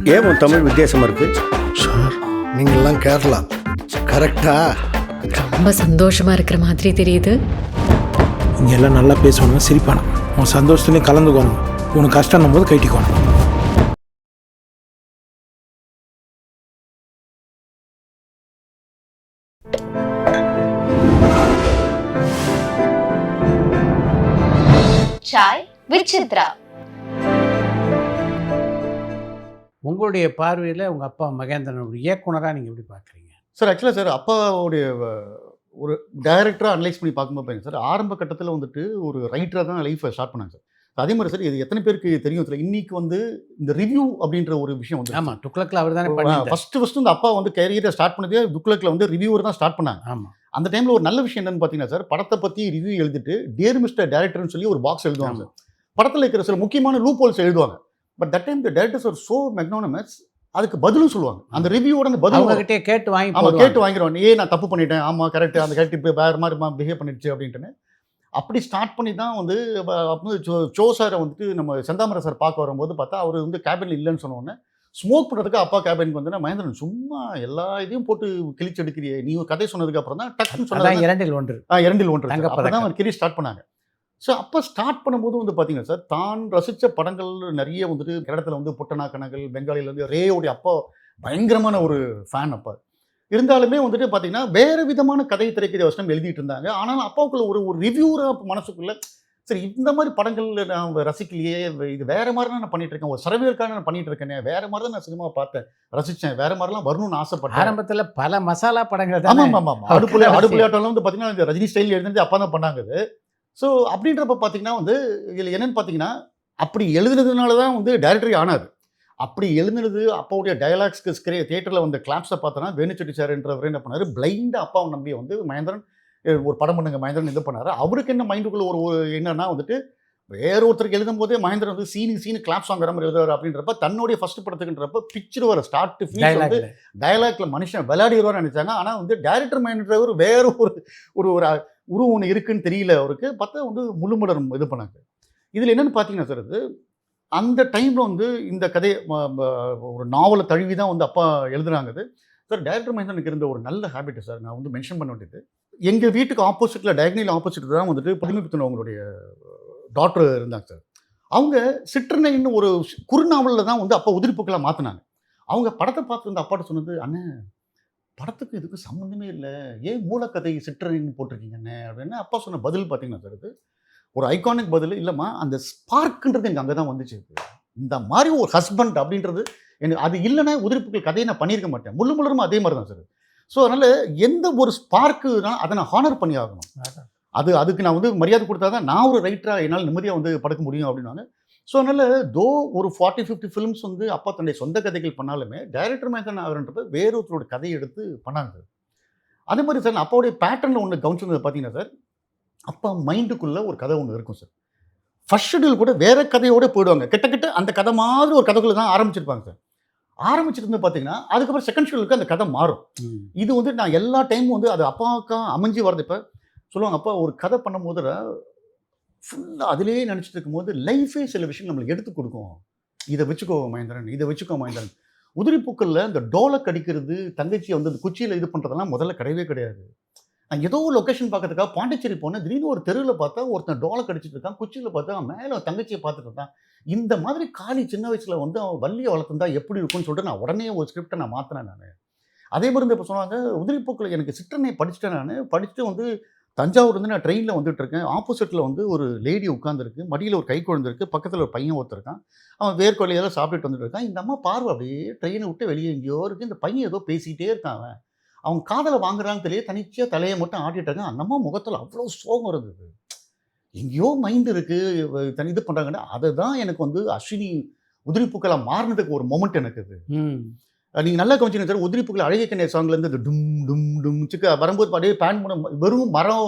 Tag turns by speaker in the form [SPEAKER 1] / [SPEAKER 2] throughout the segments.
[SPEAKER 1] ஏன் உன் தமிழ் வித்தியாசமாக இருக்குது?
[SPEAKER 2] சார் நீங்கள்லாம் கேரளா கரெக்டா?
[SPEAKER 3] ரொம்ப சந்தோஷமா இருக்கிற மாதிரி தெரியுது.
[SPEAKER 4] இங்கே எல்லாம் நல்லா பேசணும், சிரிப்பானு, உன் சந்தோஷத்துலேயும் கலந்துக்கணும், உனக்கு கஷ்டம் போது கைட்டிக்கணும்.
[SPEAKER 5] சாய் வித் சித்ரா.
[SPEAKER 6] உங்களுடைய பார்வையில் உங்கள் அப்பா மகேந்திரன் ஒரு இயக்குனராக நீங்கள் எப்படி பார்க்குறீங்க?
[SPEAKER 7] சார் ஆக்சுவலாக சார் அப்பாவுடைய ஒரு டைரக்டராக அனலைஸ் பண்ணி பார்க்கும்போது பாருங்க சார், ஆரம்ப கட்டத்தில் வந்துட்டு ஒரு ரைட்டராக தான் லைஃப்பை ஸ்டார்ட் பண்ணாங்க சார். அதே மாதிரி சார் இது எத்தனை பேருக்கு தெரியும் சார், இன்னைக்கு வந்து இந்த ரிவ்யூ அப்படின்ற ஒரு விஷயம் வந்து
[SPEAKER 6] ஆமாம், துக்ளக்கில் அவர் தானே பண்ணி
[SPEAKER 7] ஃபஸ்ட்டு இந்த அப்பா வந்து கேரியரை ஸ்டார்ட் பண்ணதே துக்ளக்கில் வந்து ரிவ்யூவர் தான் ஸ்டார்ட் பண்ணாங்க.
[SPEAKER 6] ஆமாம்,
[SPEAKER 7] அந்த டைமில் ஒரு நல்ல விஷயம் என்னன்னு பார்த்தீங்கன்னா சார், படத்தை பற்றி ரிவ்யூ எழுதிட்டு டியர் மிஸ்டர் டைரக்டர்னு சொல்லி ஒரு பாக்ஸ் எழுதுவாங்க சார். படத்தில் இருக்கிற சில முக்கியமான லூப் ஹோல்ஸ் எழுதுவாங்க. But that time the directors are so magnanimous, அதுக்கு பதிலும் சொல்லுவாங்க. அந்த ரிவ்யூவோட அந்த பதில்
[SPEAKER 6] அவங்ககிட்டே கேட்டு வாங்கி
[SPEAKER 7] ஆமாம் கேட்டு வாங்கிடுவாங்க. நான் தப்பு பண்ணிட்டேன், ஆமாம் கரெக்ட், அந்த கரெக்ட் இப்போ வேறு மாதிரி பிஹேவ் பண்ணிடுச்சு அப்படின்ட்டுன்னு அப்படி ஸ்டார்ட் பண்ணி தான் வந்து அப்போ சோ சாரை வந்துட்டு நம்ம செந்தாமரை சார் பார்க்க வரும்போது பார்த்தா அவர் வந்து கேபினில் இல்லைன்னு சொன்னோன்னே ஸ்மோக் பண்ணுறதுக்கு அப்பா கேபினுக்கு வந்து மகேந்திரன் சும்மா எல்லா இதையும் போட்டு கிழிச்சு எடுக்கிறியே, நீ ஒரு கதை சொன்னதுக்கு அப்புறம் தான் டக்குன்னு சொன்னதான்
[SPEAKER 6] இரண்டில் ஒன்று
[SPEAKER 7] அப்போ தான் அவர் கெரியர் ஸ்டார்ட் பண்ணாங்க. ஸோ அப்போ ஸ்டார்ட் பண்ணும்போது வந்து பார்த்தீங்கன்னா சார், தான் ரசித்த படங்கள் நிறைய வந்துட்டு கேரளத்தில் வந்து புட்டனா கனகல், பெங்காலியில் வந்து ரேயோடைய அப்பா பயங்கரமான ஒரு ஃபேன். அப்போ இருந்தாலுமே வந்துட்டு பார்த்தீங்கன்னா வேறு விதமான கதை திரைக்கதை வசனம் எழுதிட்டு இருந்தாங்க. ஆனாலும் அப்பாவுக்குள்ள ஒரு ரிவ்யூராக மனசுக்குள்ள சரி இந்த மாதிரி படங்கள் நான் ரசிக்கலையே, இது வேறு மாதிரி தான் நான் பண்ணிட்டு இருக்கேன், ஒரு சர்வேக்காக நான் பண்ணிட்டு இருக்கேனே, வேறு மாதிரி தான் நான் சினிமா பார்த்தேன், ரசித்தேன், வேறு மாதிரிலாம் வரணும்னு ஆசைப்பட்டேன்.
[SPEAKER 6] ஆரம்பத்தில் பல மசாலா படங்கள்
[SPEAKER 7] தான். ஆமாம் ஆமாம், அடுப்புலையாட்டம் வந்து பார்த்தீங்கன்னா இந்த ரஜினி ஸ்டைல் எழுதுனது அப்பா தான் பண்ணாங்க. ஸோ அப்படின்றப்ப பார்த்தீங்கன்னா வந்து இதில் என்னென்னு பார்த்தீங்கன்னா, அப்படி எழுதுனதுனால தான் வந்து டைரக்டரி ஆனாது. அப்படி எழுதுனது அப்பாவுடைய டயலாக்ஸ்க்கு தியேட்டரில் வந்து கிளாப்ஸை பார்த்தோன்னா வேணுச்செட்டி சார்ன்றவர் என்ன பண்ணார், பிளைண்டாக அப்பாவை நம்பி வந்து மகேந்திரன் ஒரு படம் பண்ணுங்க மகேந்திரன் இது பண்ணார். அவருக்கு என்ன மைண்டுக்குள்ளே ஒரு என்னன்னா வந்துட்டு வேற ஒருத்தருக்கு எழுதும் போதே மகேந்திரன் வந்து சீனு கிளாப்ஸ் வாங்குற மாதிரி எழுதுவார் அப்படின்றப்ப தன்னுடைய ஃபர்ஸ்ட் படத்துக்குன்றப்ப பிக்சர் வர ஸ்டார்ட் டு ஃபினிஷ் வந்து டயலாக்ல மனுஷன் விளையாடிடுவார்னு நினைச்சாங்க. ஆனால் வந்து டைரக்டர் மைண்ட்ன்றவர் வேற ஒரு உருவம் ஒன்று இருக்குன்னு தெரியல அவருக்கு. பார்த்தா வந்து முழுமலரும் இது பண்ணாங்க. இதில் என்னென்னு பார்த்தீங்கன்னா சார், இது அந்த டைமில் வந்து இந்த கதையை ஒரு நாவலை தழுவி தான் வந்து அப்பா எழுதுனாங்க. சார் டைரக்டர் மகேந்திரனுக்கு இருந்த ஒரு நல்ல ஹேபிட் சார், நான் வந்து மென்ஷன் பண்ண வேண்டியது, எங்கள் வீட்டுக்கு ஆப்போசிட்டில் டயக்னல் ஆப்போசிட் தான் வந்துட்டு புதுமைப்பித்தன் அவங்களுடைய டாக்டர் இருந்தாங்க சார். அவங்க சிற்றனைன்னு ஒரு குறுநாவலில் தான் வந்து அப்பா உதிரிப்புக்கெல்லாம் மாற்றினாங்க. அவங்க படத்தை பார்த்து வந்து அப்பாட்ட சொன்னது, அண்ணன் படத்துக்கு இதுக்கு சம்மந்தமே இல்லை, ஏன் மூலக்கதை சிற்றனைன்னு போட்டிருக்கீங்கண்ணே அப்படின்னு. அப்பா சொன்ன பதில் பார்த்தீங்கன்னா சார், இது ஒரு ஐகானிக் பதில் இல்லைம்மா, அந்த ஸ்பார்க்குன்றது எனக்கு அங்கே தான் வந்துச்சு. இந்த மாதிரி ஒரு ஹஸ்பண்ட் அப்படின்றது எனக்கு அது இல்லைன்னா உதிரிப்புகள் கதையை நான் பண்ணியிருக்க மாட்டேன். முழுமுழுமா அதே மாதிரி தான் சார். ஸோ அதனால் எந்த ஒரு ஸ்பார்க்குனா அதை நான் ஹானர் பண்ணி ஆகணும். அதுக்கு நான் வந்து மரியாதை கொடுத்தா தான் நான் ஒரு ரைட்டராக என்னால் நிம்மதியாக வந்து படுக்க முடியும் அப்படின்னாங்க. ஸோ அதனால் ஒரு 40-50 ஃபிலிம்ஸ் வந்து அப்பா தன்னுடைய சொந்த கதைகள் பண்ணாலுமே டைரக்டர் மகேந்திரன் ஆகிறன்றப்ப வேறொருத்தரோட கதையை எடுத்து பண்ணாங்க சார். அதே மாதிரி சார் அப்பாவுடைய பேட்டர்னில் ஒன்று கவனிச்சது பார்த்தீங்கன்னா சார், அப்பா மைண்டுக்குள்ளே ஒரு கதை ஒன்று இருக்கும் சார். ஃபர்ஸ்ட் ஷெட்யூல் கூட வேறு கதையோடு போயிடுவாங்க, கிட்ட அந்த கதை மாதிரி ஒரு கதைக்குள்ளே தான் ஆரம்பிச்சிருப்பாங்க சார். ஆரம்பிச்சிருந்து பார்த்தீங்கன்னா அதுக்கப்புறம் செகண்ட் ஷெட்யூலுக்கு அந்த கதை மாறும். இது வந்து நான் எல்லா டைமும் வந்து அது அப்பாவுக்கா அமைஞ்சு வரது. இப்போ சொல்லுவாங்க, அப்பா ஒரு கதை பண்ணும் போது ஃபுல்லாக அதிலேயே நினச்சிட்டு இருக்கும்போது லைஃபே சில விஷயம் நம்மளுக்கு எடுத்து கொடுக்கும். இதை வச்சுக்கோ மகேந்திரன், இதை வச்சுக்கோ மகேந்திரன். உதிரிப்பூக்களில் இந்த டோலக் அடிக்கிறது, தங்கச்சியை வந்து அந்த குச்சியில் இது பண்ணுறதெல்லாம் முதல்ல கிடையவே கிடையாது. நான் ஏதோ லொக்கேஷன் பார்க்கறதுக்காக பாண்டிச்சேரி போனேன், திடீர்னு ஒரு தெருவில் பார்த்தா ஒருத்தன் டோலக் அடிச்சுட்டு இருக்கான், குச்சியில் பார்த்தா மேலே தங்கச்சியை பார்த்துட்டு இருக்கான். இந்த மாதிரி காளி சின்ன வயசில் வந்து அவன் வள்ளியை வளர்த்துருந்தா எப்படி இருக்கும்னு சொல்லிட்டு நான் உடனே ஒரு ஸ்கிரிப்டை நான் மாற்றினேன். நான் அதே மாதிரி இந்த இப்போ சொன்னாங்க, உதிரிப்பூக்களை எனக்கு சிற்றனை படிச்சுட்டேன். நான் படிச்சுட்டு வந்து தஞ்சாவூர் வந்து நான் ட்ரெயினில் வந்துட்டு இருக்கேன். ஆப்போசிட்டில் வந்து ஒரு லேடி உட்காந்துருக்கு, மடியில் ஒரு கை குழந்தை இருக்குது, பக்கத்தில் ஒரு பையன் ஒருத்தருக்கான். அவன் வேர்க்கொலையெல்லாம் சாப்பிட்டுட்டு வந்துட்டு இருக்கான். இந்த அம்மா பார்வை அப்படியே ட்ரெயினை விட்டு வெளியே எங்கேயோ இருக்குது. இந்த பையன் ஏதோ பேசிக்கிட்டே இருக்கான். அவன் காதலை வாங்குறான்னு தெரிய தனிச்சியாக தலையை மட்டும் ஆட்டிட்டு இருக்கான். அந்த அம்மா முகத்தில் அவ்வளோ சோகம் இருந்தது. எங்கேயோ மைண்டு இருக்குது தனி இது பண்ணுறாங்கன்னா, அதுதான் எனக்கு வந்து அஸ்வினி உதிரிப்பூக்களாக மாறினதுக்கு ஒரு மொமெண்ட் எனக்கு. இது நீங்கள் நல்லா கவனிச்சிங்க சார், உதிரிப்பூக்கள் அழகிய கண்ணே சாங்லேருந்து இந்த டும் டும் டும் சிக்க வரும்போது அப்படியே பேன் பண்ண வெறும் மரம்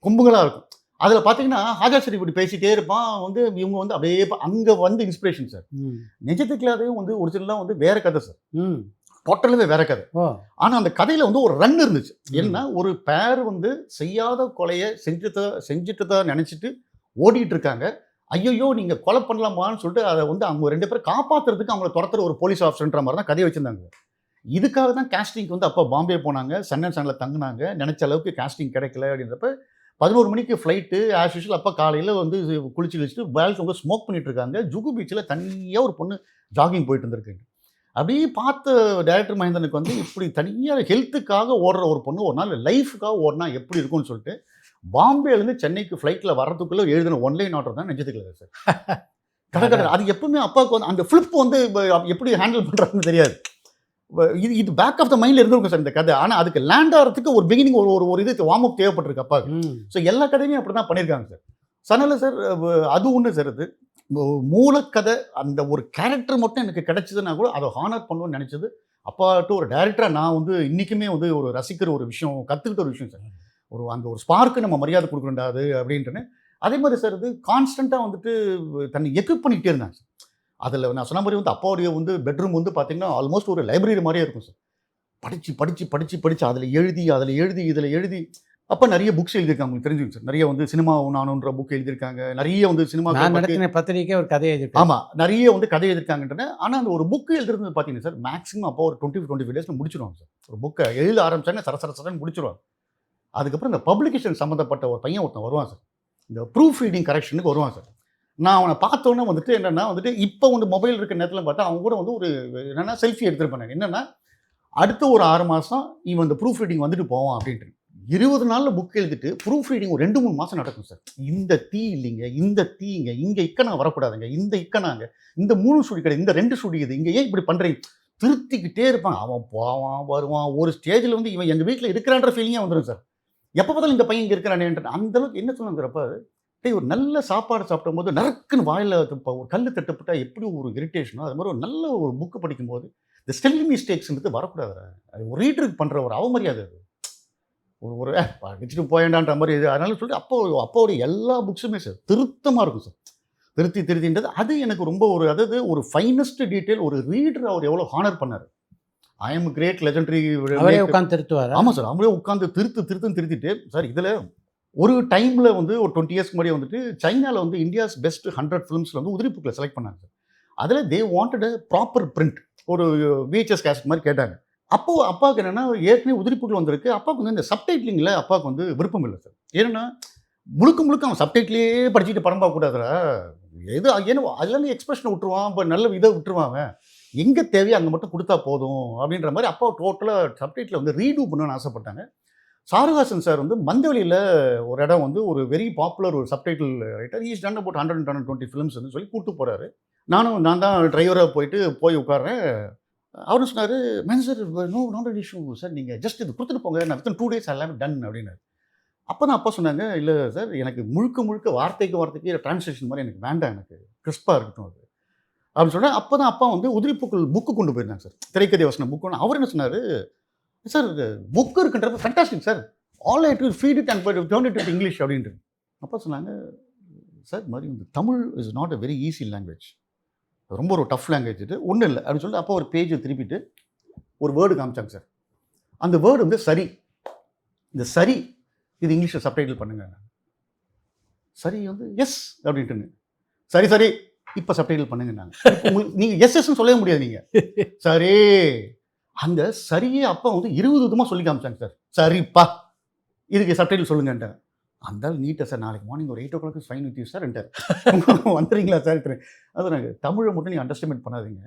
[SPEAKER 7] கொம்புகளாக இருக்கும். அதில் பார்த்தீங்கன்னா ஹாஜா ஷெரீப் இப்படி பேசிகிட்டே இருப்பான். வந்து இவங்க வந்து அப்படியே அங்கே வந்து இன்ஸ்பிரேஷன் சார். நிஜத்துக்குள்ளாதையும் வந்து ஒரிஜினலாக வந்து வேறு கதை சார், டோட்டலாகவே வேற கதை. ஆனால் அந்த கதையில் வந்து ஒரு ரன் இருந்துச்சு. என்ன, ஒரு பேர் வந்து செய்யாத கொலையை செஞ்சுட்டு தான் நினச்சிட்டு ஓடிட்டு இருக்காங்க. ஐயோ நீங்கள் கொலை பண்ணலாமான்னு சொல்லிட்டு அதை வந்து அவங்க 2 பேரும் காப்பாற்றுறதுக்கு அவங்கள துரத்துற ஒரு போலீஸ் ஆஃபீஸர்ன்ற மாதிரி தான் கதையை வச்சுருந்தாங்க. இதுக்காக தான் கேஸ்டிங்க்கு வந்து அப்போ பாம்பே போனாங்க, சன் அண்ட் சனில் தங்குனாங்க. நினச்ச அளவுக்கு கேஸ்டிங் கிடைக்கல அப்படின்றப்ப 11 மணிக்கு ஃப்ளைட்டு ஆஸ் யூஷுவல். அப்போ காலையில் வந்து குளிச்சுட்டு பேல்ஸ் அவங்க ஸ்மோக் பண்ணிட்டு இருக்காங்க. ஜுகு பீச்சில் தனியாக ஒரு பொண்ணு ஜாகிங் போயிட்டு இருந்திருக்குங்க. அப்படியே பார்த்த டைரக்டர் மகேந்திரனுக்கு வந்து இப்படி தனியாக ஹெல்த்துக்காக ஓடுற ஒரு பொண்ணு ஒரு நாள் லைஃபுக்காக ஓடினா எப்படி இருக்கும்னு சொல்லிட்டு பாம்பேலேருந்து சென்னைக்கு ஃப்ளைட்டில் வரதுக்குள்ளே எழுதின ஒன்லைன் ஆர்டர் தான் நெஞ்சத்துக்கல சார். கடற்கரை அது எப்பவுமே அப்பாவுக்கு வந்து அந்த ஃப்ளிப் வந்து எப்படி ஹேண்டில் பண்ணுறாங்கன்னு தெரியாது. இது பேக் ஆஃப் த மைண்டில் இருந்திருக்கும் சார் இந்த கதை. ஆனால் அதுக்கு லேண்ட் ஆகிறதுக்கு ஒரு பிகினிங் ஒரு இது வார்ம் அப் தேவைப்பட்டிருக்கு அப்பாவுக்கு. ஸோ எல்லா கதையுமே அப்படி தான் பண்ணியிருக்காங்க சார். சனலில் சார் அது ஒன்று சார். அது மூலக்கதை அந்த ஒரு கேரக்டர் மட்டும் எனக்கு கிடைச்சதுன்னா கூட அதை ஹானர் பண்ணுவோன்னு நினச்சது அப்பாட்ட ஒரு டைரக்டராக நான் வந்து இன்றைக்குமே வந்து ஒரு ரசிக்கிற ஒரு விஷயம், கற்றுக்கிட்ட ஒரு விஷயம் சார். அந்த ஒரு ஸ்பார்க்கு நம்ம மரியாதை கொடுக்குறோண்டா அது அப்படின்ட்டுன்னு. அதே மாதிரி சார் இது கான்ஸ்டண்ட்டாக வந்துட்டு தன்னை எக்யூப் பண்ணிகிட்டே இருந்தாங்க சார். அதில் நான் சொன்ன மாதிரி வந்து அப்பாவுடைய வந்து பெட்ரூம் வந்து பார்த்தீங்கன்னா ஆல்மோஸ்ட் ஒரு லைப்ரரி மாதிரியே இருக்கும் சார். படித்து அதில் எழுதி இதில் எழுதி அப்போ நிறைய புக்ஸ் எழுதியிருக்காங்க. உங்களுக்கு தெரிஞ்சுங்க சார். நிறைய வந்து சினிமா நானுன்ற புக் எழுதியிருக்காங்க. நிறைய வந்து சினிமா
[SPEAKER 6] நடத்தின பத்திரிக்கை ஒரு கதை எழுதியிருக்காங்க.
[SPEAKER 7] ஆமாம், நிறைய வந்து கதை எழுதியிருக்காங்கன்றன. ஆனால் அந்த ஒரு புக்கு எழுதுறது பார்த்தீங்கன்னா சார் மேக்ஸிமம் அப்போ ஒரு 20-25 டேஸில் முடிச்சிடுவாங்க சார். ஒரு புக்கை எழுத ஆரம்பிச்சாங்க சரசரன்னு முடிச்சிடுவாங்க. அதுக்கப்புறம் இந்த பப்ளிகேஷன் சம்மந்தப்பட்ட ஒரு பையன் ஒருத்தன் வருவான் சார். இந்த ப்ரூஃப் ரீடிங் கரெக்ஷனுக்கு வருவான் சார். நான் அவனை பார்த்தோன்னே வந்துட்டு என்னென்னா வந்துட்டு இப்போ வந்து மொபைல் இருக்கிற நேரத்தில் பார்த்தா அவங்க கூட வந்து ஒரு என்னென்னா செல்ஃபி எடுத்துருப்பேன். என்னென்னா அடுத்த ஒரு 6 மாதம் இவன் இந்த ப்ரூஃப் ரீடிங் வந்துட்டு போவான் அப்படின்ட்டு. 20 நாளில் புக் எழுதிட்டு ப்ரூஃப் ரீடிங் ஒரு 2-3 மாதம் நடக்கும் சார். இந்த தீ இல்லைங்க, இந்த தீங்க, இங்கே இக்கனா வரக்கூடாதுங்க, இந்த இக்கனாங்க, இந்த 3 சுடி கிடையாது, இந்த 2 சுடி இது, இங்கே ஏன் இப்படி பண்ணுறீங்க, திருத்திக்கிட்டே இருப்பான். அவன் போவான் வருவான். ஒரு ஸ்டேஜில் வந்து இவன் எங்கள் வீட்டில் இருக்கிறான்ற ஃபீலிங்கே வந்துடும் சார். எப்போ பார்த்தாலும் இந்த பையன் இங்கே இருக்கிறானேன்ற அந்தளவுக்கு என்ன சொல்லுங்கிறப்ப ஒரு நல்ல சாப்பாடு சாப்பிடும் போது நறுக்குன்னு வாயில் ஒரு கல் தட்டுப்பட்டா எப்படி ஒரு இரிட்டேஷனோ அது மாதிரி ஒரு நல்ல ஒரு புக்கு படிக்கும்போது இந்த ஸ்டெல் மிஸ்டேக்ஸ்ன்றது வரக்கூடாது. அது ஒரு ரீடருக்கு பண்ணுற ஒரு அவமரியாதை. அது ஒரு படிச்சுட்டு போயேண்டான்ற மாதிரி இது. அதனால சொல்லிட்டு அப்பாவுடைய எல்லா புக்ஸுமே சார் திருத்தமாக இருக்கும் சார். திருத்தின்றது அது எனக்கு ரொம்ப ஒரு அதாவது ஒரு ஃபைனஸ்ட் டீட்டெயில். ஒரு ரீடர் அவர் எவ்வளோ ஹானர் பண்ணார். ஐ எம் கிரேட் லெஜெண்டரி
[SPEAKER 6] உட்காந்து திருத்துவார்.
[SPEAKER 7] ஆமாம் சார், அவங்களே உட்காந்து திருத்திட்டு சார். இதில் ஒரு டைமில் வந்து ஒரு 20 இயர்ஸ்க்கு முன்னாடி வந்துட்டு சைனாவில் வந்து இந்தியாஸ் பெஸ்ட் 100 ஃபிலிம்ஸில் வந்து உதிரிப்புக்களை செலக்ட் பண்ணாங்க சார். அதில் they wanted a proper print, ஒரு VHS கேசட் மாதிரி கேட்டாங்க. அப்போது அப்பாவுக்கு என்னென்னா ஏற்கனவே உதிரிப்புகள் வந்திருக்கு. அப்பாவுக்கு வந்து இந்த சப்டைட்டிலிங்கில் அப்பாவுக்கு வந்து விருப்பம் இல்லை சார். ஏன்னா முழுக்க அவன் சப்டைட்டிலே படிச்சுட்டு படம் பார்க்கக்கூடாதுரா. எது ஏன்னா அதுலேருந்து எக்ஸ்பிரஷனை விட்டுருவான், இப்போ நல்ல இதை விட்டுருவான். அவன் எங்கே தேவையோ அங்கே மட்டும் கொடுத்தா போதும் அப்படின்ற மாதிரி அப்பா டோட்டலாக சப்டைட்டில் வந்து ரீடூ பண்ணணும்னு ஆசைப்பட்டாங்க. சாருஹாசன் சார் வந்து மந்தவெளியில் ஒரு இடம் வந்து ஒரு வெரி பாப்புலர் ஒரு subtitle writer. He's ton about 120 films வந்து சொல்லி கூப்பிட்டு போகிறாரு. நான் தான் டிரைவராக போய் உட்கார்றேன். அவரும் சொன்னார், man sir no issue sir, நீங்கள் ஜஸ்ட் இது கொடுத்துட்டு போங்க, நான் வித்தின் 2 டேஸ் எல்லாமே டன் அப்படின்னாரு. அப்போ தான் அப்பா சொன்னாங்க, இல்லை சார் எனக்கு முழுக்க வார்த்தைக்கு டிரான்ஸ்லேஷன் மாதிரி எனக்கு வேண்டாம், எனக்கு கிறிஸ்பாக இருக்கட்டும் அது அப்படின்னு சொன்னேன். அப்போ தான் அப்பா வந்து உதிரிப்புக்கள் புக்கு கொண்டு போயிருந்தாங்க சார், திரைக்கதை வசனம் புக்கு. அவர் என்ன சொன்னார், சார் புக்கு இருக்குன்றப்ப fantastic sir, all I do feed it and turn it in English அப்படின்ட்டு. அப்பா சொன்னாங்க, சார் இது மாதிரி இந்த Tamil is not a very easy language, ரொம்ப ஒரு டஃப் லாங்குவேஜ், இது ஒன்றும் இல்லை அப்படின்னு சொல்லிட்டு அப்போ ஒரு பேஜை திருப்பிட்டு ஒரு வேர்டு காமிச்சாங்க சார். அந்த வேர்டு வந்து சரி. இந்த சரி இது இங்கிலீஷில் சப்டைட்டில் பண்ணுங்க. சரி வந்து எஸ் அப்படின்ட்டுங்க. சரி இப்போ சப்டைட்டில் பண்ணுங்க. நாங்கள் நீங்கள் எஸ்ன்னு சொல்லவே முடியாது. நீங்கள் சரி, அந்த சரியே அப்பா வந்து 20 விதமாக சொல்லி காமிச்சாங்க சார். சரிப்பா இதுக்கு சப்டைட்டில் சொல்லுங்கன்ட்டாங்க. அந்த நீட்டாக சார், நாளைக்கு மார்னிங் ஒரு 8 o'clock fine with you sir என்ட்டார். வந்துடுறீங்களா சார்? அது நாங்கள் தமிழை மட்டும் நீங்கள் அண்டர்ஸ்டாண்ட் பண்ணாதீங்க,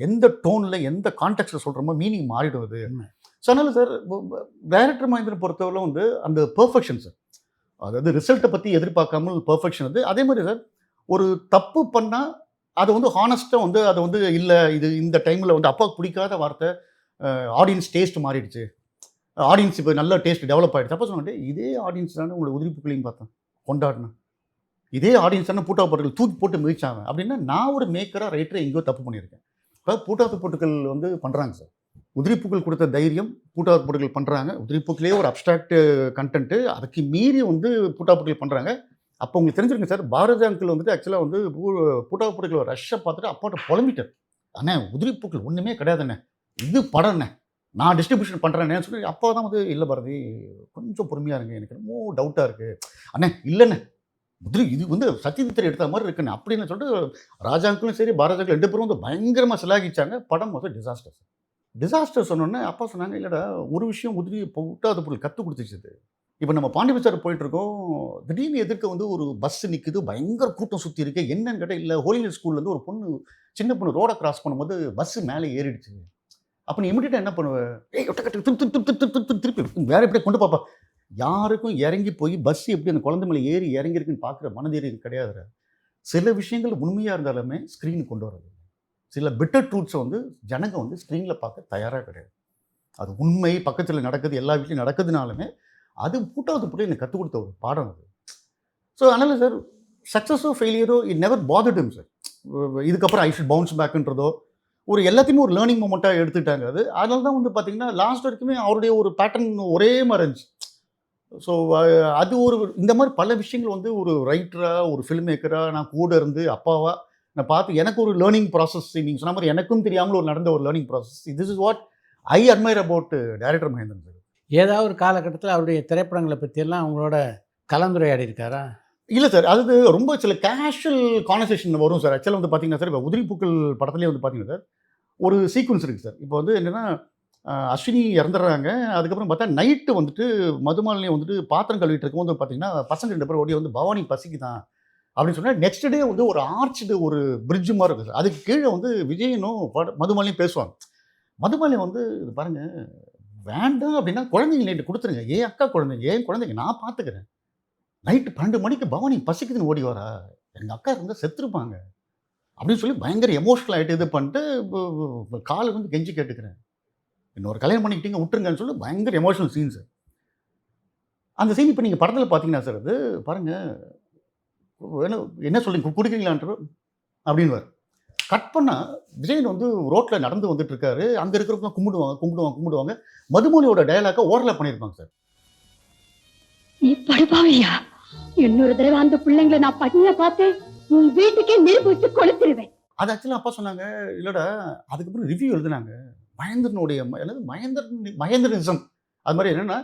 [SPEAKER 7] எந்த டோனில் எந்த கான்டெக்ட்டில் சொல்கிறோமோ மீனிங் மாறிடுவது. ஸோ அதனால் சார் டைரக்டர் மகேந்திரன் பொறுத்தவரை வந்து அந்த பெர்ஃபெக்ஷன் சார், அதாவது ரிசல்ட்டை பற்றி எதிர்பார்க்காமல் பெர்ஃபெக்ஷன் அது. அதே மாதிரி சார் ஒரு தப்பு பண்ணால் அதை வந்து ஹானஸ்ட்டாக வந்து அதை வந்து இல்லை இது இந்த டைமில் வந்து அப்பாவுக்கு பிடிக்காத வார்த்தை, ஆடியன்ஸ் டேஸ்ட் மாறிடுச்சு, ஆடியன்ஸ் இப்போ நல்ல டேஸ்ட் டெவலப் ஆகிடுச்சு. அப்போ சொன்னேன், இதே ஆடியன்ஸ் தானே உங்களோட உதிரிப்புகளையும் பார்த்தேன் கொண்டாடினேன், இதே ஆடியன்ஸ் தானே பூட்டாப்பட்டுகள் தூக்கி போட்டு மிதிச்சாங்க. அப்படின்னா நான் ஒரு மேக்கராக ரைட்டரை எங்கேயோ தப்பு பண்ணியிருக்கேன். இப்போ பூட்டாப்பட்டுகள் வந்து பண்ணுறாங்க சார், உதிரிப்புகள் கொடுத்த தைரியம் பூட்டாப்பட்டுகள் பண்ணுறாங்க. உதிரிப்புகளே ஒரு அப்ட்ராக்ட் கண்டென்ட்டு, அதுக்கு மீறி வந்து பூட்டாப்பட்டுகள் பண்ணுறாங்க. அப்போ உங்களுக்கு தெரிஞ்சிருங்க சார், பாரதி அங்கிள் வந்துட்டு ஆக்சுவலாக வந்து பூட்டாப்பட்டுகள் ரஷ்ஷை பார்த்துட்டு அப்பாட்ட புலம்பிட்டார். அண்ணே உதிரிப்புகள் ஒன்றுமே கிடையாதுண்ணே, இது படம்ண்ணே, நான் டிஸ்ட்ரிபியூஷன் பண்ணுறேன்னு சொல்லி. அப்போ தான் வந்து இல்லை பாரதி கொஞ்சம் பொறுமையாக இருங்க, எனக்கு ரொம்ப டவுட்டாக இருக்குது. அண்ணே இல்லைண்ணே உதிரி இது வந்து சத்யஜித் எடுத்த மாதிரி இருக்குன்னு அப்படின்னு சொல்லிட்டு ராஜாங்களும் சரி பாரதிக்கும் 2 பேரும் வந்து பயங்கரமாக சிலாகிச்சாங்க. படம் வந்து டிசாஸ்டர். டிசாஸ்டர் சொன்னோன்னே அப்பா சொன்னாங்க, இல்லைடா ஒரு விஷயம் உதிரி புட்டாத பொருள் கற்றுக் கொடுத்துச்சு. இப்போ நம்ம பாண்டி பஜார் போயிட்டுருக்கோம், திடீர்னு எதிர்க்க வந்து ஒரு பஸ் நிற்குது, பயங்கர கூட்டம் சுற்றி இருக்கு. என்னன்னு கேட்டால், இல்லை ஹோலினஸ் ஸ்கூல்லேருந்து ஒரு பொண்ணு சின்ன பொண்ணு ரோடை கிராஸ் பண்ணும்போது பஸ்ஸு மேலே ஏறிடுச்சு. அப்போ நீ இமிடியேட்டாக என்ன பண்ணுவேன்? ஏய் திருப்பி வேற எப்படியே கொண்டு பாப்பா. யாருக்கும் இறங்கி போய் பஸ் எப்படி அந்த குழந்தை மேலே ஏறி இறங்கியிருக்குன்னு பார்க்குற மனதைரியம் கிடையாது. சில விஷயங்கள் உண்மையாக இருந்தாலுமே ஸ்க்ரீனுக்கு கொண்டு வர்றது. சில பிட்டர் ட்ரூத்ஸை வந்து ஜனங்க வந்து ஸ்க்ரீனில் பார்க்க தயாராக கிடையாது. அது உண்மை பக்கத்தில் நடக்குது, எல்லா வீட்லையும் நடக்குதுனாலுமே அது பூட்டாவது போட்டு எனக்கு கற்றுக் கொடுத்த ஒரு பாடம் அது. ஸோ அதனால் சார் சக்ஸஸோ ஃபெயிலியரோ it never bothered him sir. இதுக்கப்புறம் ஐ ஷுட் பவுன்ஸ் பேக்குன்றதோ ஒரு எல்லாத்தையுமே ஒரு லேர்னிங் மொமெண்ட்டாக எடுத்துக்கிட்டாங்க. அது அதனால தான் வந்து பார்த்திங்கன்னா லாஸ்ட் வரைக்குமே அவருடைய ஒரு பேட்டர்ன் ஒரே மாதிரி இருந்துச்சு. ஸோ அது ஒரு இந்த மாதிரி பல விஷயங்கள் வந்து ஒரு ரைட்டராக ஒரு ஃபில்ம் மேக்கராக நான் கூட இருந்து அப்பாவாக நான் பார்த்து எனக்கு ஒரு லேர்னிங் ப்ராசஸ். நீங்கள் சொன்ன மாதிரி எனக்கும் தெரியாமல் ஒரு நடந்த ஒரு learning process. This is what I admire about director Mahendran sir.
[SPEAKER 6] ஏதாவது ஒரு காலகட்டத்தில் அவருடைய திரைப்படங்களை பற்றியெல்லாம் அவங்களோட கலந்துரையாடி இருக்காரா?
[SPEAKER 7] இல்லை சார், அது ரொம்ப சில கேஷுவல் கான்வர்சேஷன் வரும் சார். ஆக்சுவலாக வந்து பார்த்தீங்கன்னா சார், இப்போ உதிரி பூக்கள் படத்துலேயே வந்து பார்த்தீங்கன்னா சார் ஒரு சீக்வன்ஸ் இருக்குது சார். இப்போ வந்து என்னென்னா அஸ்வினி இறந்துடுறாங்க. அதுக்கப்புறம் பார்த்தா நைட்டு வந்துட்டு மதுமாலினியை வந்துட்டு பாத்திரம் கழுவிட்டு இருக்கும்போது பார்த்தீங்கன்னா பசங்க 2 பேர் ஓடி வந்து பவானி பசிக்குதான் அப்படின்னு சொன்னால் நெக்ஸ்ட் டே வந்து ஒரு ஆர்ச்டு ஒரு பிரிட்ஜு மாதிரி இருக்குது சார். அதுக்கு கீழே வந்து விஜயனும் மதுமாலினியும் பேசுவாங்க. மதுமாலினி வந்து இது பாருங்கள் வேண்டாம் அப்படின்னா குழந்தைங்க நைட்டு கொடுத்துருங்க, ஏன் அக்கா குழந்தைங்க ஏன் குழந்தைங்க நான் பார்த்துக்கிறேன். நைட்டு 12 மணிக்கு பவானி பசிக்குதுன்னு ஓடி வரா, எங்கள் அக்கா இருந்தால் செத்துருப்பாங்க அப்படின்னு சொல்லி பயங்கர எமோஷனல் ஆகிட்டு இது பண்ணிட்டு காலை வந்து கெஞ்சி கேட்டுக்கிறேன், இன்னொரு கல்யாணம் பண்ணிக்கிட்டீங்க விட்டுருங்கன்னு சொல்லி பயங்கர எமோஷனல் சீன் சார். அந்த சீன் இப்போ நீங்கள் படத்தில் பார்த்தீங்கன்னா சார் அது பாருங்கள் என்ன சொல்றீங்க குடிக்கிறீங்களான்ற அப்படின்னு கட் பண்ணால் விஜயன் வந்து ரோட்டில் நடந்து வந்துட்டு இருக்காரு. அங்கே இருக்கிறவங்க கும்பிடுவாங்க. மதுமொழியோட டயலாக்கை ஓரலாக பண்ணியிருப்பாங்க சார்.
[SPEAKER 5] நீ படுபாவையா? இன்னொரு தடவை அந்த பிள்ளைங்களை நான் பட்டினியை பார்த்து உன் வீட்டுக்கே நெருப்பு வச்சு கொளுத்திடுவேன்.
[SPEAKER 7] அது ஆக்சுவலாக அப்பா சொன்னாங்க, இல்லைடா அதுக்கப்புறம் ரிவ்யூ எழுதுனாங்க மகேந்திரனுடைய மகேந்திரனிசம். அது மாதிரி என்னென்னா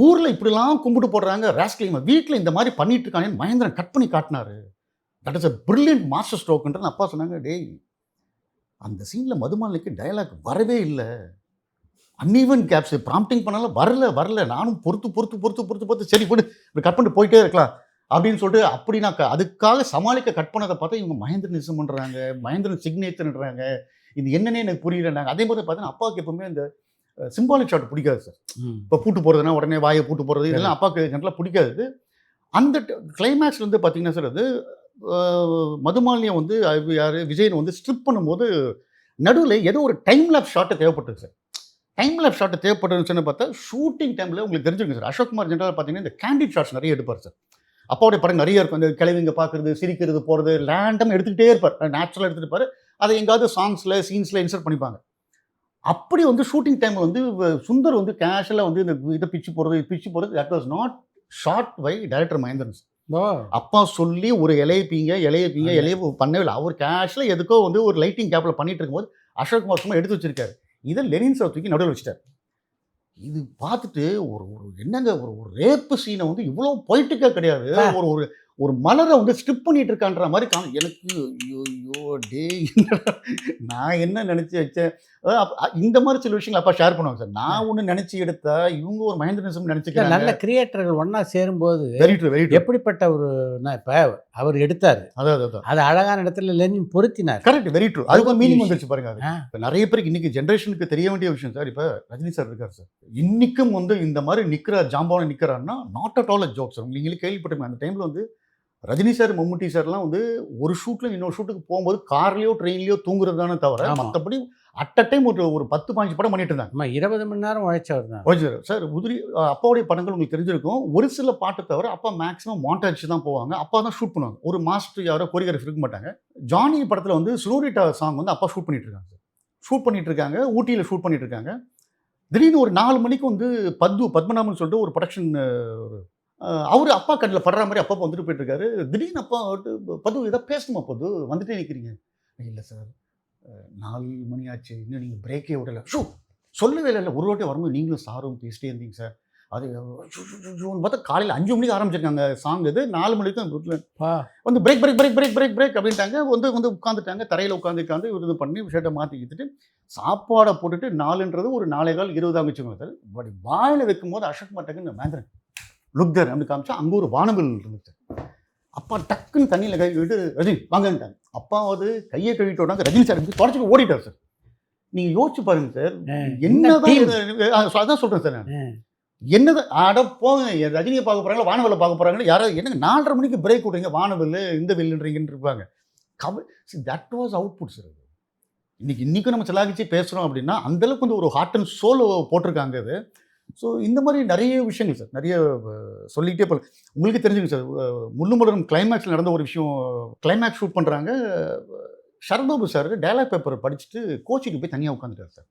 [SPEAKER 7] ஊரில் இப்படிலாம் கும்பிட்டு போடுறாங்க ராஸ்கலிமா, வீட்டில் இந்த மாதிரி பண்ணிட்டு இருக்காங்க. மகேந்திரன் கட் பண்ணி காட்டினாரு. That is a brilliant master ஸ்ட்ரோக்குன்றது அப்பா சொன்னாங்க. டேய் அந்த சீனில் மதுமாலினிக்கு டயலாக் வரவே இல்லை, அன்ஈவன் கேப்ஸ் ப்ராம்ப்டிங் பண்ணாலும் வரல. நானும் பொறுத்து சரி போட்டு இப்படி கட் பண்ணிட்டு போயிட்டே இருக்கலாம் அப்படின்னு சொல்லிட்டு அப்படி நான் அதுக்காக சமாளிக்க கட் பண்ணதை பார்த்தா இவங்க மகேந்திரனிசம் பண்ணுறாங்க, மகேந்திரன் சிக்னேச்சர்ன்றாங்க. இது என்னன்னே எனக்கு புரியலன்னாங்க. அதே மாதிரி பார்த்தீங்கன்னா அப்பாவுக்கு எப்பவுமே இந்த சிம்பாலிக் ஷாட் பிடிக்காது சார். இப்போ பூட்டு போகிறதுனா உடனே வாயை பூட்டு போகிறது இதெல்லாம் அப்பாவுக்கு நல்லா பிடிக்காது. அந்த கிளைமேக்ஸ் வந்து பார்த்தீங்கன்னா சார் அது மதுமாலினியை வந்து யார் விஜயன் வந்து ஸ்ட்ரிப் பண்ணும்போது நடுவில் ஏதோ ஒரு டைம் லேப் ஷாட்டை தேவைப்பட்டது சார். டைம் லேப் ஷாட்டை தேவைப்பட்டுருச்சுன்னு பார்த்தா ஷூட்டிங் டைமில் உங்களுக்கு தெரிஞ்சுருங்க சார், அசோக்குமார் ஜென்ரலாக பார்த்தீங்கன்னா இந்த கேண்டிட் ஷாட்ஸ் நிறைய எடுப்பார் சார். அப்பாவுடைய படம் நிறைய இருக்கும், இந்த கிழவிங்க பார்க்குறது சிரிக்கிறது போகிறது லேண்டம் எடுத்துக்கிட்டே இருப்பார், நேச்சுரலாக எடுத்துகிட்டு இருப்பார். அதை எங்காவது சாங்ஸில் சீன்ஸில் இன்சர்ட் பண்ணிப்பாங்க. அப்படி வந்து ஷூட்டிங் டைமில் வந்து சுந்தர் வந்து கேஷுவலாக வந்து இந்த இதை பிச்சு போகிறது that was not shot by director Mahendran. அப்பா சொல்லி ஒரு இலையை பண்ணவே இல்லை. அவர் கேஷில் எதுக்கோ வந்து ஒரு லைட்டிங் கேப்பில் பண்ணிட்டு இருக்கும்போது அசோக்குமார் சும்மா எடுத்து வச்சிருக்காரு. இதை லெனின் சார் தூக்கி நடுவில் வச்சுட்டார். இது பார்த்துட்டு ஒரு என்னங்க ஒரு ரேப்பு சீனை வந்து இவ்வளோ பொய்ட்டுக்காக கிடையாது, ஒரு ஒரு மலரை வந்து ஸ்ட்ரிப் பண்ணிட்டு இருக்கான்ற மாதிரி எனக்கு ஐயோ டே நான் என்ன நினச்சி வச்சேன். இந்த மாதிரி சில விஷயங்கள் அப்பா ஷேர் பண்ணுவாங்க சார். நான் ஒன்று நினச்சி எடுத்தா இவங்க ஒரு மகேந்திரனிசம் நினச்சிக்கிறேன்.
[SPEAKER 6] நல்ல கிரியேட்டர்கள் ஒன்றா சேரும்போது எப்படிப்பட்ட ஒரு இப்போ அவர் எடுத்தார், அது அழகான இடத்துல லெனின் பொருத்தினார்.
[SPEAKER 7] Correct, very true. அதுக்கு மீனிங் வந்துருச்சு பாருங்க. அது நிறைய பேருக்கு இன்னைக்கு ஜென்ரேஷனுக்கு தெரிய வேண்டிய விஷயம் சார். இப்போ ரஜினி சார் இருக்கார் சார், இன்னைக்கும் வந்து இந்த மாதிரி ஜாம்பான நிற்கிறாருன்னா not at all a joke sir. நீங்களே கேள்விப்பட்டிருக்கீங்க அந்த டைமில் வந்து ரஜினி சார் மம்முட்டி சார்லாம் வந்து ஒரு ஷூட்டில் இன்னொரு ஷூட்டுக்கு போகும்போது கார்லையோ ட்ரெயின்லையோ தூங்குறதுதானே தவிர மற்றபடி அட் அ டைம் ஒரு 10-15 படம் பண்ணிட்டு இருந்தாங்க.
[SPEAKER 6] 20 மணி நேரம் உழைச்சவர் தான்
[SPEAKER 7] சார். உதிரி அப்பாவுடைய படங்கள் உங்களுக்கு தெரிஞ்சிருக்கும். ஒரு சில பாட்டை தவிர அப்பா மேக்ஸிமம் மாண்டாஜ் தான் போவாங்க, அப்பா தான் ஷூட் பண்ணுவாங்க. ஒரு மாஸ்டர் யாரோ கோரியோகிராஃபர் இருக்க மாட்டாங்க. ஜானி படத்தில் வந்து ஸ்லோரிட்டா சாங் வந்து அப்பா ஷூட் பண்ணிட்டு இருக்காங்க. ஊட்டியில் ஷூட் பண்ணிட்டு இருக்காங்க. திடீர்னு ஒரு 4 மணிக்கு வந்து பத்மநாபன் சொல்லிட்டு ஒரு ப்ரொடக்ஷன் அவர் அப்பா கண்ணில் படுற மாதிரி அப்பா வந்துட்டு போயிட்டு இருக்காரு. திடீர்னு அப்பா பது ஏதாவது பேசணுமா, பது வந்துட்டே நிற்கிறீங்க. இல்லை சார் 4 மணி ஆச்சு, இன்னும் நீங்கள் பிரேக்கே விடலை. சொல்லவே இல்லை. ஒரு வாட்டி வரும்போது நீங்களும் சாரும் பேசிட்டே இருந்தீங்க சார். அது பார்த்தா காலையில் 5 மணிக்கு ஆரம்பிச்சிருக்காங்க சாங். இது 4 மணிக்கு அந்த வீட்டில்
[SPEAKER 6] பா
[SPEAKER 7] வந்து break break break break break break அப்படின்ட்டாங்க. வந்து உட்காந்துட்டாங்க, தரையில் உட்காந்து இது பண்ணி ஷர்ட்டை மாற்றிக்கிட்டு சாப்பாடை போட்டுட்டு 4ன்றது ஒரு 4:15 20 வச்சுக்கோங்க சார். பட் வாயில் வைக்கும்போது அசோக் மாட்டேங்குன்னு மேந்திரன் லுக்தர் அப்படி காமிச்சா அங்கே ஒரு வானவில் இருந்துச்சு. அப்பா டக்குன்னு தண்ணியில் கை விட்டு ரஜினி வாங்கன்ட்டாங்க. அப்பாவது கையை கழுவிட்டு விட்டாங்க. ரஜினி சார் தொடச்சிட்டு ஓடிட்டார் சார். நீங்கள் யோசிச்சு பாருங்க சார், என்னதான் அதான் சொல்கிறேன் சார் நான். என்னதான் அட போங்க, ரஜினியை பார்க்க போகிறாங்களா வானவில்லை பார்க்க போகிறாங்களா யாராவது என்னங்க 4:30 மணிக்கு பிரேக் விட்றீங்க, வானவில் இந்த வில்லுன்றீங்கன்னு இருப்பாங்க. That was output sir. இன்றைக்கும் நம்ம செலாகிச்சு பேசுகிறோம் அப்படின்னா அந்தளவுக்கு வந்து ஒரு ஹார்ட் அண்ட் சோல் போட்டிருக்காங்க அது. ஸோ இந்த மாதிரி நிறைய விஷயங்கள் சார், நிறைய சொல்லிக்கிட்டே போகலாம். உங்களுக்கு தெரிஞ்சுங்க சார், முள்ளுமலரும் கிளைமேக்ஸில் நடந்த ஒரு விஷயம். கிளைமேக்ஸ் ஷூட் பண்ணுறாங்க. சரத்பாபு சார் டயலாக் பேப்பர் படிச்சுட்டு கோச்சிக்கு போய் தனியாக உட்காந்துட்டார் சார்.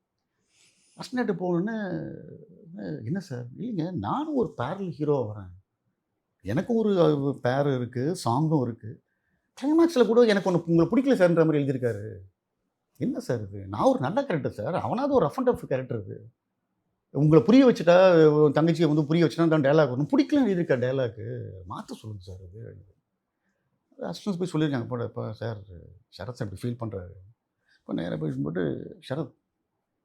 [SPEAKER 7] ஃபஸ்ட் நைட்டு போகணுன்னு, என்ன சார் இல்லைங்க நானும் ஒரு பேரல் ஹீரோவாக வரேன், எனக்கும் ஒரு பேர் இருக்குது, சாங்கும் இருக்குது, கிளைமேக்ஸில் கூட எனக்கு ஒன்று உங்களை பிடிக்கல சார்ன்ற மாதிரி எழுதியிருக்காரு. என்ன சார் இது, நான் ஒரு நல்ல கேரக்டர் சார், அவனாவது ஒரு ரஃப் அண்ட் டஃப் கேரக்டர் இது, உங்களை புரிய வச்சுட்டா தங்கச்சியை வந்து புரிய வச்சுட்டா தான் டைலாக் வரும், பிடிக்கலன்னு எழுதியிருக்கா டைலாக்கு, மாற்ற சொல்லுங்கள் சார். அது அசிஸ்டன்ஸ் போய் சொல்லியிருக்காங்க போட. இப்போ சார் சரத் சார் இப்படி ஃபீல் பண்ணுறாரு. இப்போ நேராக போய் போட்டு, சரத்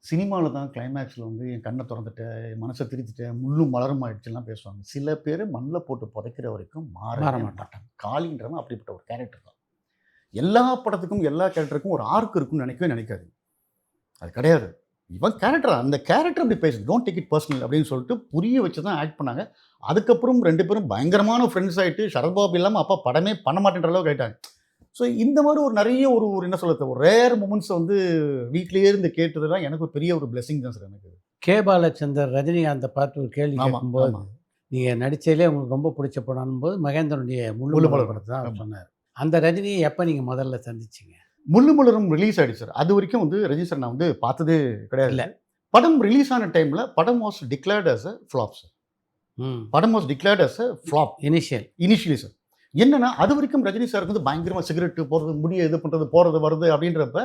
[SPEAKER 7] சினிமாவில் தான் கிளைமேக்ஸில் வந்து என் கண்ணை திறந்துட்டேன், என் மனசை திருத்திட்டேன், முள்ளும் மலரும் ஆயிடுச்சுலாம் பேசுவாங்க. சில பேர் மண்ணில் போட்டு புதைக்கிற வரைக்கும் மாற மாட்டாங்க. காளின்றவன் அப்படிப்பட்ட ஒரு கேரக்டர் தான். எல்லா படத்துக்கும் எல்லா கேரக்டருக்கும் ஒரு ஆர்க் இருக்குன்னு நினைக்காது. அது கிடையாது. இவன் கேரக்டர், அந்த கேரக்டர் அப்படி பேசுது, டோன்ட் டேக் இட் பர்சனல் அப்படின்னு சொல்லிட்டு புரிய வச்சு தான் ஆக்ட் பண்ணாங்க. அதுக்கப்புறம் 2 பேரும் பயங்கரமான ஃப்ரெண்ட்ஸ் ஆகிட்டு சரத்பாபு இல்லாமல் அப்பா படமே பண்ண மாட்டேன்ற அளவுக்கு ஆகிட்டாங்க. ஸோ இந்த மாதிரி ஒரு நிறைய ஒரு என்ன சொல்கிறது, ஒரு ரேர் மூமெண்ட்ஸை வந்து வீட்லேயே இருந்து கேட்டதுலாம் எனக்கு ஒரு பெரிய ஒரு பிளெஸிங் தான் சார். எனக்கு
[SPEAKER 6] கே பாலச்சந்தர் ரஜினிகாந்தை பார்த்து ஒரு கேள்வி கேட்கும்போது, நீங்கள் நடித்ததிலே உங்களுக்கு ரொம்ப பிடிச்ச படம் போது மகேந்திரனுடைய முள்ளுமலர் படத்தை தான் சொன்னார். அந்த ரஜினியை எப்போ நீங்கள் முதல்ல சந்திச்சிங்க?
[SPEAKER 7] முள்ளுமலரும் ரிலீஸ் ஆகிடுச்சு சார். அது வரைக்கும் வந்து ரஜினி சார் நான் வந்து பார்த்ததே கிடையாது. இல்லை, படம் ரிலீஸ் ஆன டைமில் படம் was declared as a flop sir. படம் was declared as a flop initially sir. என்னன்னா அது வரைக்கும் ரஜினி சாருக்கு வந்து பயங்கரமாக சிகரெட்டு போகிறது, முடிய இது பண்ணுறது, போகிறது வருது அப்படின்றப்ப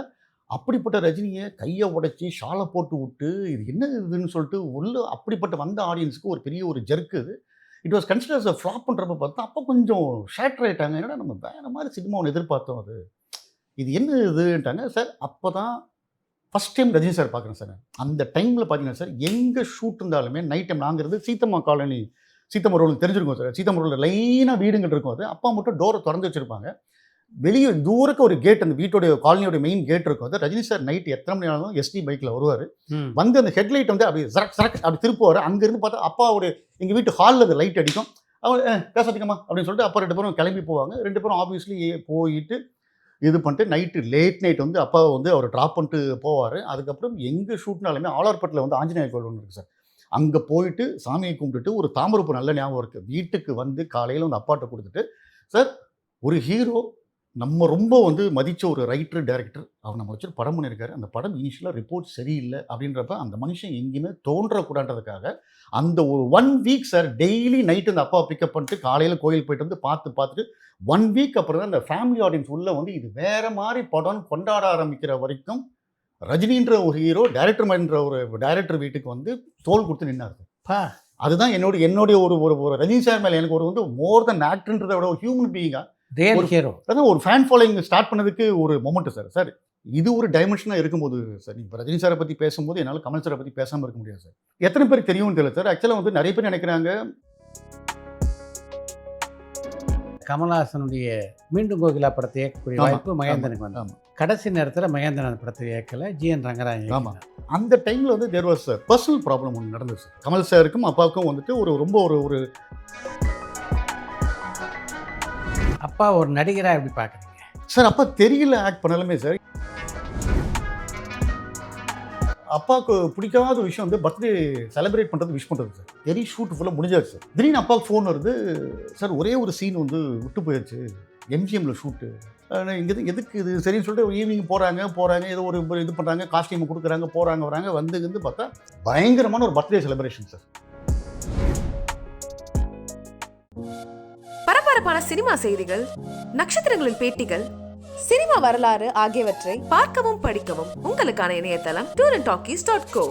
[SPEAKER 7] அப்படிப்பட்ட ரஜினியை கையை உடைச்சி ஷாலை போட்டு விட்டு இது என்ன இதுன்னு சொல்லிட்டு உள்ள அப்படிப்பட்ட வந்த ஆடியன்ஸுக்கு ஒரு பெரிய ஒரு ஜர்க்கு இது. இட் வாஸ் கன்சிடர்ஸ் அ ஃப்ளாப்ன்றப்ப பார்த்தா அப்போ கொஞ்சம் ஷேட்டர் ஆகிட்டாங்க. என்னடா நம்ம வேறு மாதிரி சினிமா ஒன்று எதிர்பார்த்தோம், அது இது என்ன இதுன்ட்டாங்க சார். அப்போ தான் ஃபஸ்ட் டைம் ரஜினி சார் பார்க்குறேன் சார். அந்த டைமில் பார்த்தீங்கன்னா சார், எங்கே ஷூட் இருந்தாலுமே நைட் டைம் நாங்கிறது சீத்தம்மா காலனி, சீத்தம்மா ரோடு தெரிஞ்சிருக்கும் சார். சீத்தம்மா ரோடில் லைனாக வீடுங்கள் இருக்கும். அது அப்பா மட்டும் டோரை திறந்து வச்சுருப்பாங்க. வெளியே தூரக்கு ஒரு கேட், அந்த வீட்டோடைய காலனியோட மெயின் கேட் இருக்கும். அது ரஜினி சார் நைட் எத்தனை மணி ஆனாலும் எஸ்டி பைக்கில் வருவார். வந்து அந்த ஹெட்லைட் வந்து அப்படி சரக் சரக் அப்படி திருப்புவார். அங்கேருந்து பார்த்தா அப்பாவுடைய எங்கள் வீட்டு ஹாலில் அந்த லைட் அடிக்கும். அவன் பேசாதீங்கம்மா அப்படின்னு சொல்லிட்டு அப்பா 2 பேரும் கிளம்பி போவாங்க. 2 பேரும் ஆஃபீஸ்லேயே போயிட்டு இது பண்ணிட்டு நைட்டு லேட் நைட் வந்து அப்பா வந்து அவர் ட்ராப் பண்ணிட்டு போவார். அதுக்கப்புறம் எங்கே ஷூட்னாலுமே ஆலார்பட்டில் வந்து ஆஞ்சநேயர் கோவில் ஒன்று இருக்குது சார். அங்கே போயிட்டு சாமியை கும்பிட்டுட்டு ஒரு தாமரப்பூ நல்ல ஞாபகம் இருக்குது. வீட்டுக்கு வந்து காலையில் வந்து அப்பாட்ட கொடுத்துட்டு, சார் ஒரு ஹீரோ நம்ம ரொம்ப வந்து மதித்த ஒரு ரைட்டர் டைரக்டர் அவர் நம்ம வச்சு படம் பண்ணியிருக்காரு. அந்த படம் இனிஷியலாக ரிப்போர்ட் சரியில்லை அப்படின்றப்ப அந்த மனுஷன் எங்கேயுமே தோன்றக்கூடாதுன்றதுக்காக அந்த ஒரு 1 வீக் சார் டெய்லி நைட்டு அந்த அப்பா பிக்கப் பண்ணிட்டு காலையில் கோயில் போயிட்டு வந்து பார்த்துட்டு 1 வீக் அப்புறம் தான் அந்த ஃபேமிலி ஆடியன்ஸ் உள்ளே வந்து இது வேறு மாதிரி படம்னு கொண்டாட ஆரம்பிக்கிற வரைக்கும் ரஜினின்ற ஒரு ஹீரோ டைரக்டர் மாதிரின்ற ஒரு டைரக்டர் வீட்டுக்கு வந்து தோல் கொடுத்து நின்னார். அதுதான் என்னுடைய ஒரு ரஜினி சார் மேலே எனக்கு ஒரு வந்து மோர் தென் ஆக்டர்ன்றதை விட ஒரு ஹியூமன் பீயிங்காக அதான் ஒரு ஃபேன் ஃபாலோயிங் ஸ்டார்ட் பண்ணதுக்கு ஒரு மொமெண்ட் சார். சார் இது ஒரு டைமென்ஷனாக இருக்கும்போது சார், இப்போ ரஜினி சாரை பற்றி பேசும்போது என்னால் கமல் சாரை பற்றி பேசாமல் இருக்க முடியாது சார். எத்தனை பேர் தெரியும்னு தெரியல சார். ஆக்சுவலாக வந்து நிறைய பேர் நினைக்கிறாங்க
[SPEAKER 6] கமல்ஹாசனுடைய மீண்டும் கோகிலா படத்தை இயக்கக்கூடிய வாய்ப்பு மகேந்திரனுக்கு வந்தாங்க. கடைசி நேரத்தில் மகேந்திரன் படத்தை இயக்கலை, ஜிஎன் ரங்கராஜன்.
[SPEAKER 7] ஆமாம், அந்த டைமில் வந்து தேர் வாஸ் பர்சனல் ப்ராப்ளம் ஒன்று நடந்தது சார். கமல் சாருக்கும் அப்பாவுக்கும் வந்துட்டு ரொம்ப ஒரு
[SPEAKER 6] அப்பா ஒரு நடிகராக எப்படி பார்க்குறீங்க
[SPEAKER 7] சார்? அப்பா தெரியல ஆக்ட் பண்ணலுமே சார். அப்பாவுக்கு பிடிக்காத விஷயம் வந்து பர்த்டே செலிப்ரேட் பண்ணுறது, விஷ் பண்ணுறது சார். வெரி ஷூட் ஃபுல்லாக முடிஞ்சாச்சு சார். திடீர்னு அப்பாவுக்கு ஃபோன் வருது, சார் ஒரே ஒரு சீன் வந்து விட்டு போயிடுச்சு, எம்ஜிஎம்மில் ஷூட்டு, இங்கே எதுக்கு இது சரின்னு சொல்லிட்டு ஈவினிங் போகிறாங்க ஏதோ ஒரு இது பண்ணுறாங்க, காஸ்டியூம் கொடுக்குறாங்க, வராங்க வந்து பார்த்தா பயங்கரமான ஒரு பர்த்டே செலிப்ரேஷன் சார்.
[SPEAKER 8] பரபரப்பான சினிமா செய்திகள், நட்சத்திரங்களின் பேட்டிகள், சினிமா வரலாறு ஆகியவற்றை பார்க்கவும் படிக்கவும் உங்களுக்கான இணையதளம் tourantalkies.co.